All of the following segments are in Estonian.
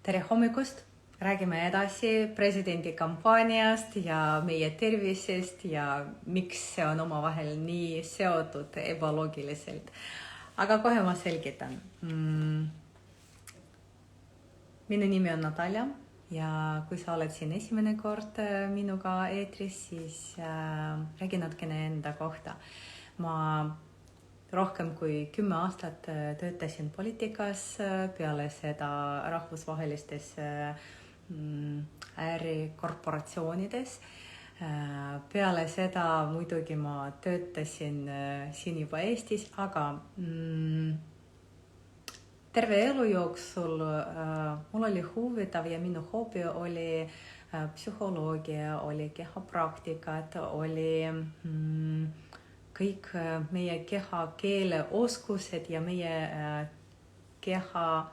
Tere hommikust! Räägime edasi presidendi kampaaniast ja meie tervisest ja miks see on omavahel nii seotud ebaloogiliselt. Aga kohe ma selgitan. Minu nimi on Natalja ja kui sa oled siin esimene kord minuga eetris, siis räägi natukene enda kohta. Ma rohkem kui 10 aastat töötasin poliitikas, peale seda rahvusvahelistes ärikorporatsioonides. Peale seda muidugi ma töötasin siin juba Eestis, aga terve elu jooksul mul oli huvitav ja minu hobi oli psühholoogia, oli kehapraktikat, oli kõik meie keha keele oskused ja meie keha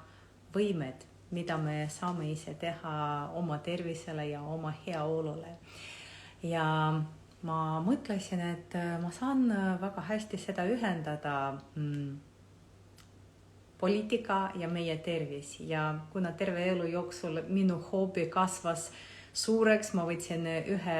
võimed, mida me saame ise teha oma tervisele ja oma heaolule. Ja ma mõtlesin, et ma saan väga hästi seda ühendada poliitika ja meie tervis. Ja kuna terve elu jooksul minu hobi kasvas suureks, ma võtsin ühe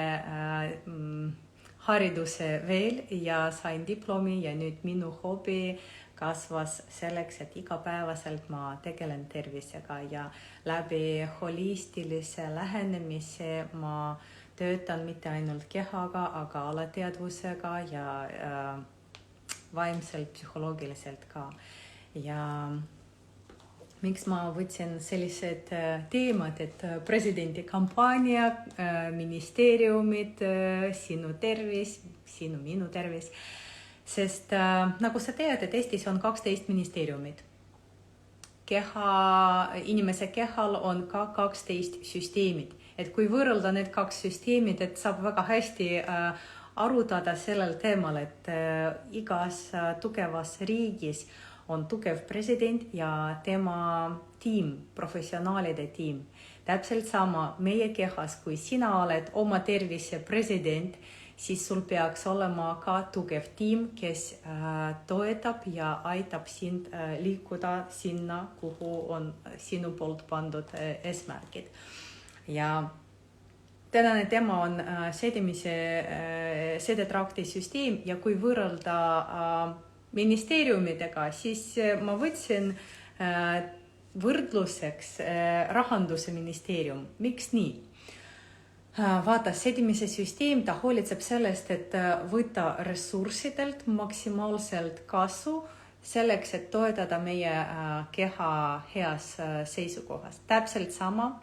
hariduse veel ja sain diplomi ja nüüd minu hobi kasvas selleks, et igapäevaselt ma tegelen tervisega ja läbi holistilise lähenemise ma töötan mitte ainult kehaga, aga alateadvusega ja vaimselt, psühholoogiliselt ka. Ja miks ma võtsin sellised teemad, et presidendi kampaania, ministeeriumid, sinu tervis, minu tervis. Sest nagu sa tead, et Eestis on 12 ministeeriumid. Inimese kehal on ka 12 süsteemid. Et kui võrrelda need 2 süsteemid, et saab väga hästi arutada sellel teemal, et igas tugevas riigis on tugev president ja tema tiim, professionaalide tiim. Täpselt sama meie kehas, kui sina oled oma tervise president, siis sul peaks olema ka tugev tiim, kes toetab ja aitab sind liikuda sinna, kuhu on sinu poolt pandud eesmärgid. Ja tänane teema on seedetrakti süsteem ja kui võrrelda ministeeriumidega, siis ma võtsin võrdluseks rahanduse ministeerium. Miks nii? Vaata, seedimise süsteem, ta hoolitseb sellest, et võtta ressurssidelt maksimaalselt kasu selleks, et toetada meie keha heas seisukohas. Täpselt sama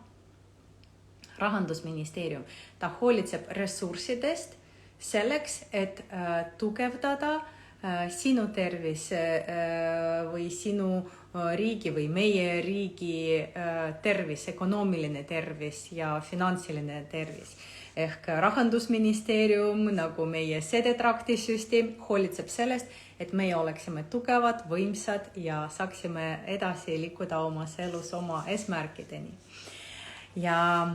rahandusministeerium. Ta hoolitseb ressurssidest selleks, et tugevdada sinu tervis või sinu riigi või meie riigi tervis, ökonoomiline tervis ja finantsiline tervis. Ehk rahandusministeerium, nagu meie seedetrakti süsteem, hoolitseb sellest, et meie oleksime tugevad, võimsad ja saaksime edasi liikuda omas elus oma eesmärkideni. Ja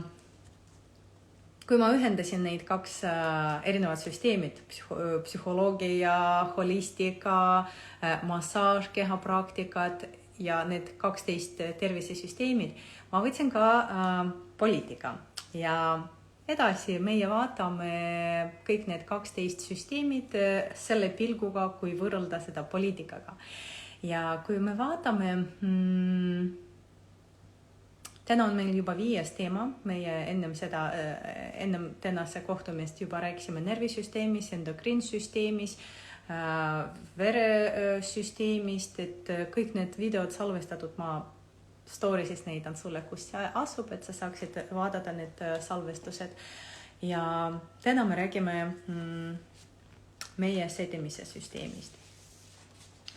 kui ma ühendasin neid 2 erinevad süsteemid, psühholoogia, holistika, massaaž, kehapraktikat ja need 12 tervisesüsteemid, ma võtsin ka poliitika. Ja edasi meie vaatame kõik need 12 süsteemid selle pilguga, kui võrrelda seda poliitikaga. Ja kui me vaatame täna on meil juba 5. teema, meie ennem tänase kohtumist juba rääkisime nervisüsteemis, endokriinsüsteemis, veresüsteemist, et kõik need videod salvestatud ma story'sis näitan sulle, kus see asub, et sa saaksid vaadata need salvestused. Ja täna me räägime meie seedimise süsteemist.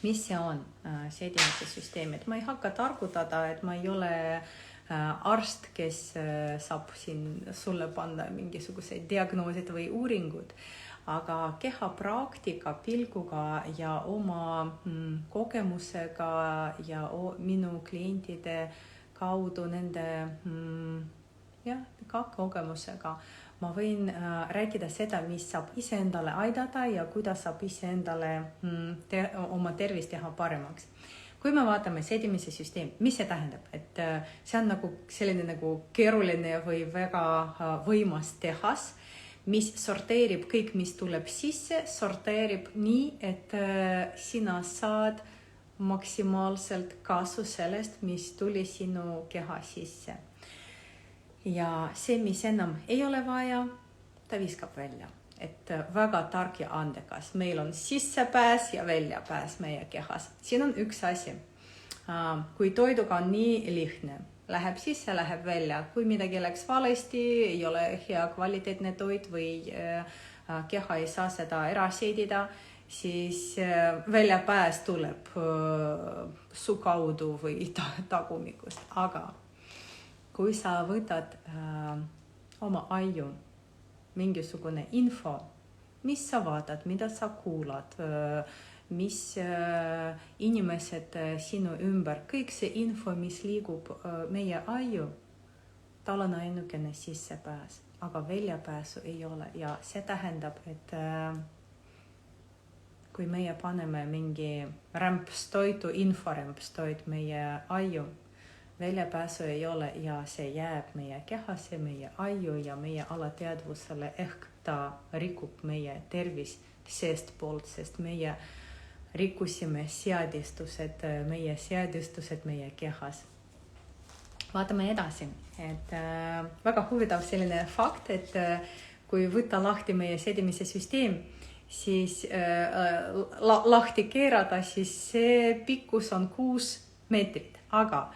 Mis see on seedimise süsteem? Et ma ei hakka targutada, et ma ei ole arst, kes saab siin sulle panna mingisugused diagnoosid või uuringud, aga kehapraktika pilguga ja oma kogemusega ja minu klientide kaudu nende ka kogemusega ma võin rääkida seda, mis saab iseendale aidata ja kuidas saab iseendale oma tervist teha paremaks. kui me vaatame sedimise süsteem, mis see tähendab, et see on nagu selline nagu keeruline või väga võimas tehas, mis sorteerib kõik, mis tuleb sisse, sorteerib nii, et sina saad maksimaalselt kasu sellest, mis tuli sinu keha sisse. Ja see, mis enam ei ole vaja, ta viskab välja. Et väga tark ja andekas. Meil on sissepääs ja väljapääs meie kehas. Siin on üks asi. Kui toiduga on nii lihtne, läheb sisse, läheb välja. Kui midagi läks valesti, ei ole hea kvaliteetne toit või keha ei saa seda ära seedida, siis väljapääs tuleb su kaudu või tagumikust. Aga kui sa võtad oma aju, mingisugune info, mis sa vaatad, mida sa kuulad, mis inimesed sinu ümber, kõik see info, mis liigub meie aju, tal on ainukene sissepääs, aga väljapääsu ei ole. Ja see tähendab, et kui meie paneme mingi rämpstoitu, inforämpstoit meie aju, väljapääsu ei ole ja see jääb meie kehasse, meie aju ja meie alateadvusele ehk ta rikub meie tervis seestpoolt, sest meie rikkusime seadistused meie kehas. Vaatame edasi, et väga huvitav selline fakt, et kui võtta lahti meie sedimise süsteem, siis lahti keerata, siis see pikkus on 6 meetrit, aga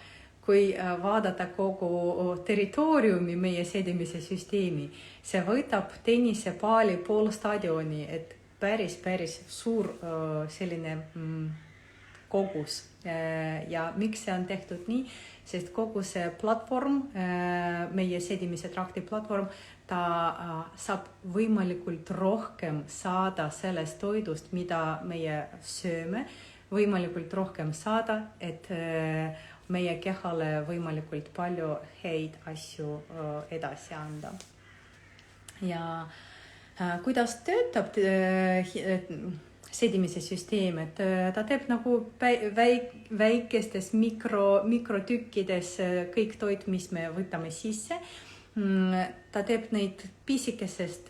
kui vaadata kogu territooriumi meie sedimise süsteemi, see võtab tennisepaali pool stadioni, et päris suur selline kogus. Ja miks see on tehtud nii? Sest kogu see platvorm, meie sedimise trakti platvorm, ta saab võimalikult rohkem saada sellest toidust, mida meie sööme, võimalikult rohkem saada, et meie kehale võimalikult palju häid asju edasi anda. Ja kuidas töötab sedimise süsteem, et ta teeb nagu väikestes mikrotükkides kõik toit, mis me võtame sisse. Ta teeb neid pisikesest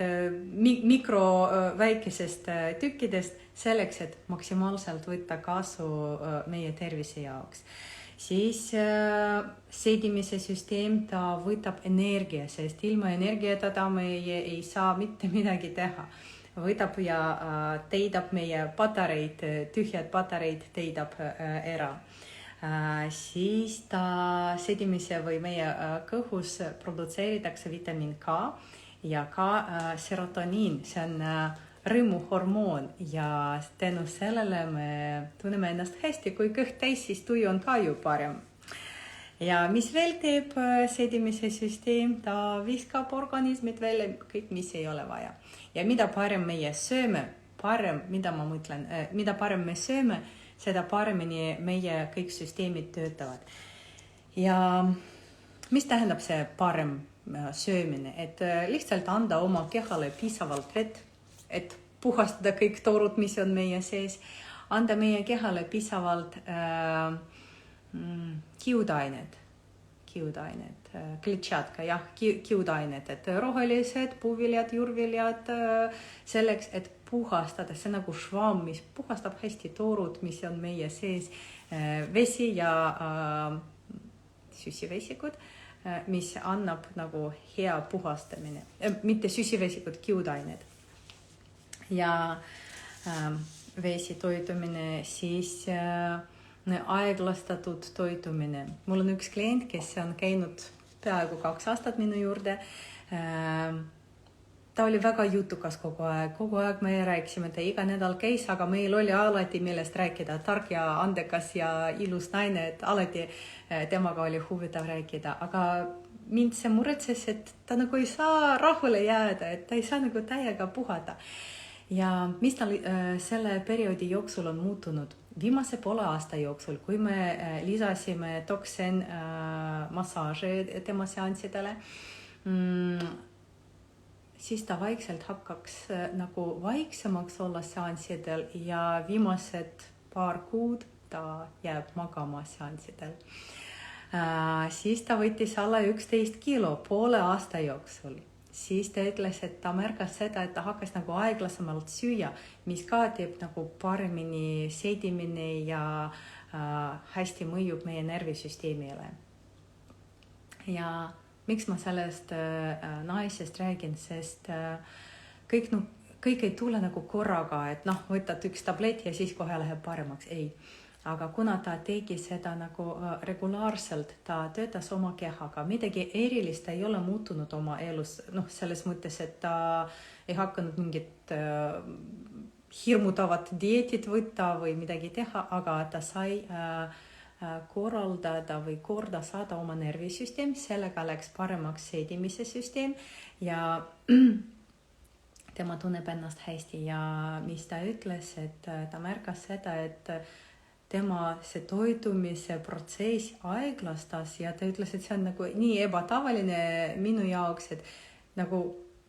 väikesest tükkidest selleks, et maksimaalselt võtta kasu meie tervise jaoks. Siis sedimise süsteem, ta võtab energia, sest ilma energiata ta meie ei saa mitte midagi teha. Võtab ja teidab meie patareid, tühjad patareid teidab ära. Siis ta sedimise või meie kõhus produtseeritakse vitamiin K ja ka serotoniin, see on rõõmuhormoon ja tänu sellele me tunneme ennast hästi, kui kõht täis, siis tuju on ka ju parem. Ja mis veel teeb sedimise süsteem, ta viskab organismid välja kõik, mis ei ole vaja. Ja mida parem meie sööme, mida parem me sööme, seda paremini meie kõik süsteemid töötavad. Ja mis tähendab see parem söömine, et lihtsalt anda oma kehale piisavalt vett, et puhastada kõik toorud, mis on meie sees, anda meie kehale piisavalt kiudained, klitšatka, kiudained, et rohelised, puuviljad, juurviljad, selleks, et puhastada, see nagu švamm, mis puhastab hästi toorud, mis on meie sees, vesi ja süsivesikud, mis annab nagu hea puhastamine, mitte süsivesikud, kiudained. Ja vesi toitumine, siis aeglastatud toitumine. Mul on üks klient, kes on käinud peaaegu 2 aastat minu juurde. Ta oli väga jutukas kogu aeg me rääkisime, ta iga nädal käis, aga meil oli alati millest rääkida, tark ja andekas ja ilus naine, et alati temaga oli huvitav rääkida, aga mind see muretses, et ta nagu ei saa rahule jääda, et ta ei saa nagu täiega puhata. Ja mis tal selle perioodi jooksul on muutunud? Viimase poole aasta jooksul, kui me lisasime toksen massaaži tema seanssidele, siis ta vaikselt hakkaks nagu vaiksemaks olla seanssidel ja viimased paar kuud ta jääb magama seanssidel. Siis ta võttis alla 11 kilo poole aasta jooksul. Siis ta ütles, et ta märkas seda, et ta hakkas nagu aeglasemalt süüa, mis ka teeb nagu paremini seedimine ja hästi mõjub meie nervisüsteemile. Ja miks ma sellest naisest räägin, sest kõik ei tule nagu korraga, et võtad üks tablet ja siis kohe läheb paremaks. Ei. Aga kuna ta tegi seda nagu regulaarselt, ta töötas oma kehaga, midagi erilist ei ole muutunud oma elus, selles mõttes, et ta ei hakanud mingit hirmutavat dieetit võtta või midagi teha, aga ta sai korraldada või korda saada oma nervisüsteem, sellega läks paremaks seedimise süsteem ja tema tunneb ennast hästi ja mis ta ütles, et ta märkas seda, et tema see toitumise protsess aeglastas ja ta ütles, et see on nagu nii ebatavaline minu jaoks, et nagu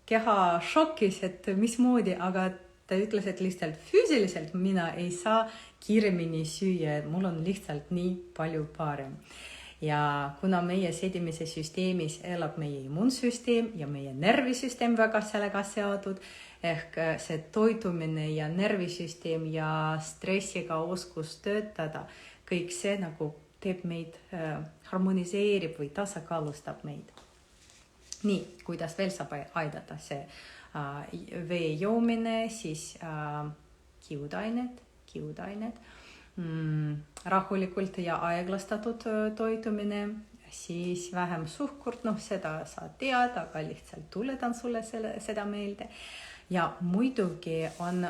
keha šokis, et mismoodi, aga ta ütles, et lihtsalt füüsiliselt mina ei saa kiiremini süüa, et mul on lihtsalt nii palju parem. Ja kuna meie seedimise süsteemis elab meie immuunsüsteem ja meie nervisüsteem väga sellega seotud, ehk see toitumine ja nervisüsteem ja stressiga oskus töötada, kõik see nagu teeb meid, harmoniseerib või tasakaalustab meid. Nii, kuidas veel saab aidata see vee joomine, siis kiudained, rahulikult ja aeglastatud toitumine, siis vähem suhkurt, seda sa tead, aga lihtsalt tuletan sulle seda meelde. Ja muidugi on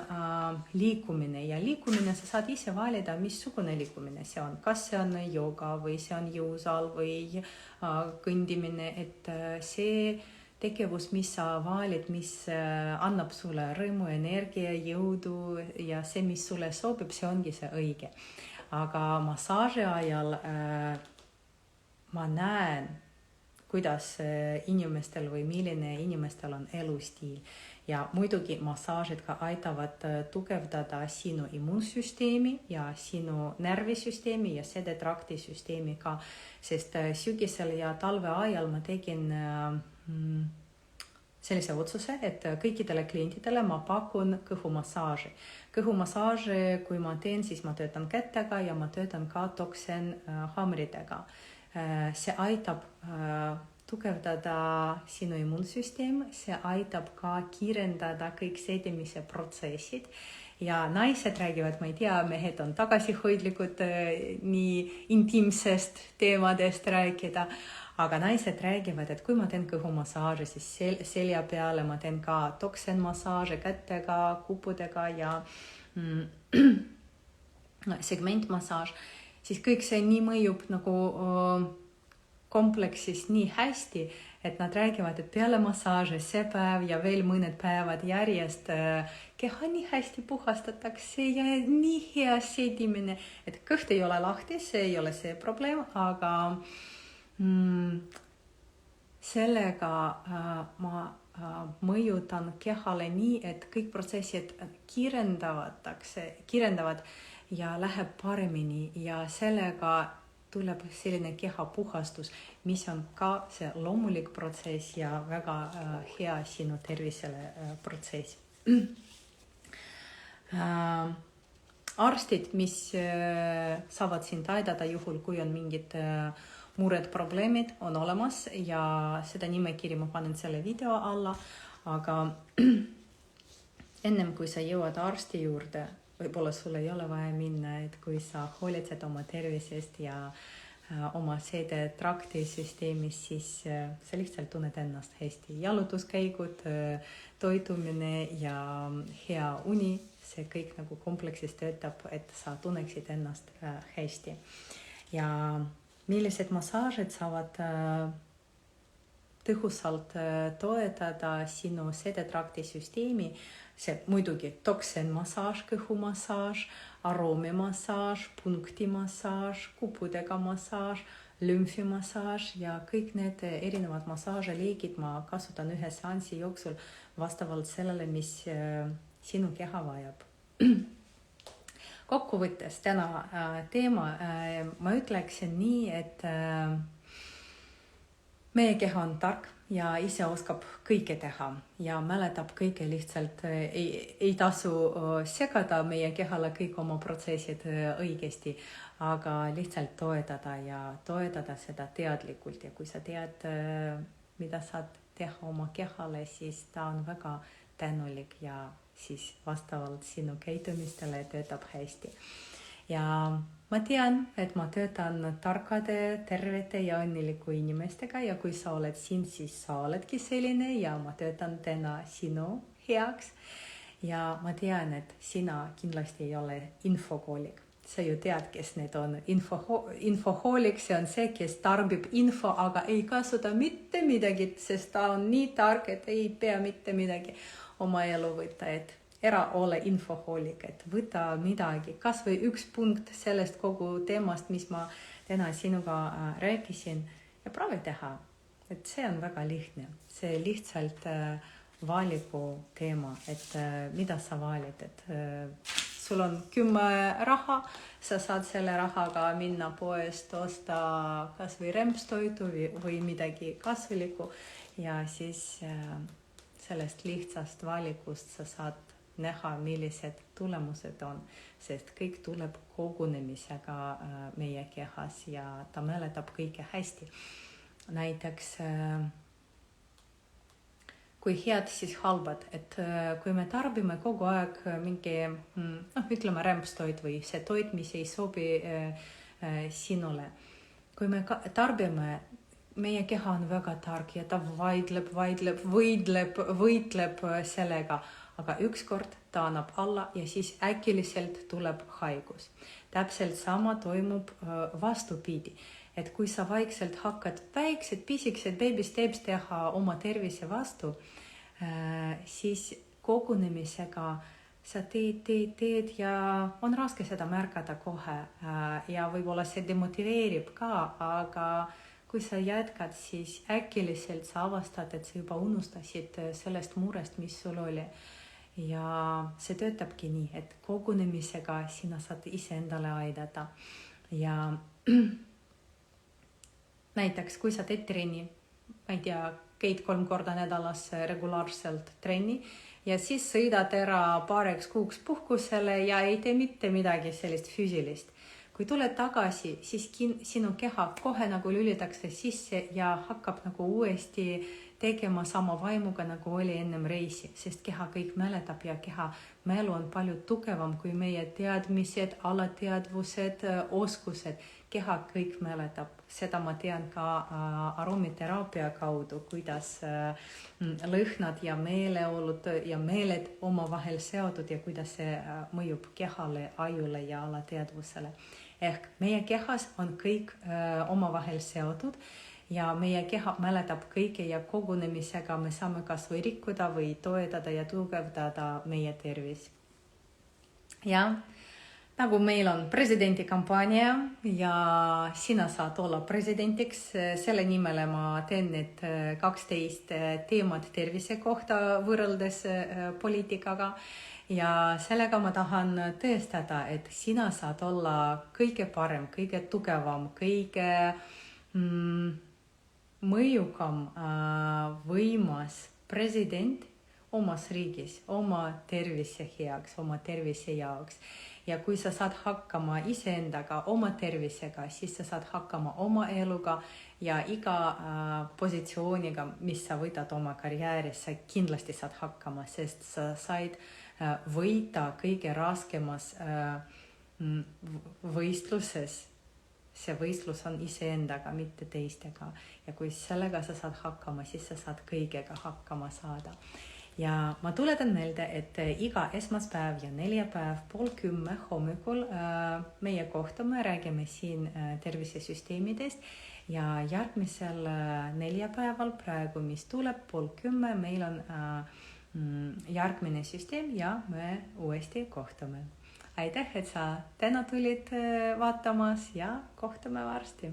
liikumine ja liikumine sa saad ise valida, missugune liikumine see on. Kas see on jooga või see on jõusaal või kõndimine, et see tegevus, mis sa valid, mis annab sulle rõõmu, energia, jõudu ja see, mis sulle sobib, see ongi see õige. Aga massaaži ajal ma näen, kuidas inimestel või milline inimestel on elustiil. Ja muidugi massaažid ka aitavad tugevdada sinu immuunsüsteemi ja sinu nervisüsteemi ja sedetraktisüsteemi ka, sest sügisel ja talve ajal ma tegin sellise otsuse, et kõikidele klientidele ma pakun kõhumassaaži. Kõhumassaaži, kui ma teen, siis ma töötan kätega ja ma töötan ka toksen haamritega. See aitab tugevdada sinu immuunsüsteem, see aitab ka kiirendada kõik seedimise protsessid. Ja naised räägivad, ma ei tea, mehed on tagasihoidlikud nii intiimsest teemadest rääkida, aga naised räägivad, et kui ma teen kõhumassaaži, siis selja peale ma teen ka toksenmassaaži kätega, kuppudega ja segmentmassaaž, siis kõik see nii mõjub nagu kompleksis nii hästi, et nad räägivad, et peale massaaži see päev ja veel mõned päevad järjest keha nii hästi puhastatakse ja nii hea seedimine, et kõht ei ole lahti, see ei ole see probleem, aga sellega ma mõjutan kehale nii, et kõik protsessid kiirendavad ja läheb paremini ja sellega tuleb selline keha puhastus, mis on ka see loomulik protsess ja väga hea sinu tervisele protsess. Arstid, mis saavad sind aidata juhul, kui on mingid mured, probleemid, on olemas ja seda nimekiri ma panen selle video alla, aga ennem kui sa jõuad arsti juurde, võib-olla sul ei ole vaja minna, et kui sa hoolitsed oma tervisest ja oma sedetraktisüsteemis, siis sa lihtsalt tunned ennast hästi. Jalutuskäigud, toitumine ja hea uni, see kõik nagu kompleksis töötab, et sa tunneksid ennast hästi. Ja millised massaažid saavad tõhusalt toetada sinu sedetraktisüsteemi, see muidugi toksenmassaaž, kõhumassaaž, aroomimassaaž, punktimassaaž, kuppudega massaaž, lümfimassaaž ja kõik need erinevad massaažiliigid ma kasutan ühe seansi jooksul vastavalt sellele, mis sinu keha vajab. kokkuvõttes täna teema, ma ütleksin nii, et meie keha on tark ja ise oskab kõike teha ja mäletab kõike lihtsalt, ei tasu segada meie kehale kõik oma protsessid õigesti, aga lihtsalt toetada seda teadlikult ja kui sa tead, mida saad teha oma kehale, siis ta on väga tänulik ja siis vastavalt sinu käitumistele töötab hästi. Ja ma tean, et ma töötan tarkade, tervete ja õnneliku inimestega ja kui sa oled siin, siis sa oledki selline ja ma töötan täna sinu heaks. Ja ma tean, et sina kindlasti ei ole infokoolik. Sa ju tead, kes need on. Infohoolik, see on see, kes tarbib info, aga ei kasuta mitte midagi, sest ta on nii tark, et ei pea mitte midagi oma elu võtta, et ära ole infohoolik, et võta midagi, kas või üks punkt sellest kogu teemast, mis ma täna sinuga rääkisin ja proovi teha. Et see on väga lihtne. See lihtsalt valiku teema, et mida sa valid, et sul on 10 raha, sa saad selle rahaga minna poest, osta kas või rempstoitu või midagi kasulikku ja siis sellest lihtsast valikust sa saad näha, millised tulemused on, sest kõik tuleb kogunemisega meie kehas ja ta mäletab kõike hästi. Näiteks, kui head, siis halbad, et kui me tarbime kogu aeg mingi, ütleme rämpstoit või see toit, mis ei sobi sinule. Kui me tarbime, meie keha on väga tark ja ta võitleb sellega, aga ükskord ta annab alla ja siis äkiliselt tuleb haigus. Täpselt sama toimub vastupidi, et kui sa vaikselt hakkad väiksed, pisikesed baby steps teha oma tervise vastu, siis kogunemisega sa teed ja on raske seda märgata kohe ja võib-olla see demotiveerib ka, aga kui sa jätkad, siis äkiliselt sa avastad, et sa juba unustasid sellest murest, mis sul oli. Ja see töötabki nii, et kogunemisega sina saad iseendale aidata. Ja näiteks, kui sa teed trenni, ma ei tea, käid 3 korda nädalas regulaarselt trenni ja siis sõidad ära paariks kuuks puhkusele ja ei tee mitte midagi sellist füüsilist. Kui tuled tagasi, siis sinu keha kohe nagu lülitakse sisse ja hakkab nagu uuesti tegema sama vaimuga, nagu oli ennem reisi, sest keha kõik mäletab ja keha mälu on palju tugevam kui meie teadmised, alateadvused, oskused. Keha kõik mäletab. Seda ma tean ka aromiteraapia kaudu, kuidas lõhnad ja meeleolud ja meeled omavahel seotud ja kuidas see mõjub kehale, ajule ja alateadvusele. Ehk meie kehas on kõik omavahel seotud ja meie keha mäletab kõike ja kogunemisega me saame kas või rikkuda või toetada ja tugevdada meie tervis. Ja nagu meil on presidendikampaania ja sina saad olla presidendiks, selle nimele ma teen need 12 teemat tervise kohta võrreldes poliitikaga. Ja sellega ma tahan tõestada, et sina saad olla kõige parem, kõige tugevam, kõige mõjukam, võimas president omas riigis, oma tervise heaks, oma tervise jaoks. Ja kui sa saad hakkama iseendaga, oma tervisega, siis sa saad hakkama oma eluga ja iga positsiooniga, mis sa võtad oma karjääris, sa kindlasti saad hakkama, sest sa said võita kõige raskemas võistluses. See võistlus on iseendaga, mitte teistega. Ja kui sellega sa saad hakkama, siis sa saad kõigega hakkama saada. Ja ma tuletan meelde, et iga esmaspäev ja neljapäev 9:30 hommikul meie kohtume, räägime siin tervisesüsteemidest ja järgmisel neljapäeval praegu, mis tuleb 9:30, meil on järgmine süsteem ja me uuesti kohtume. Aitäh, et sa täna tulid vaatamas ja kohtume varsti.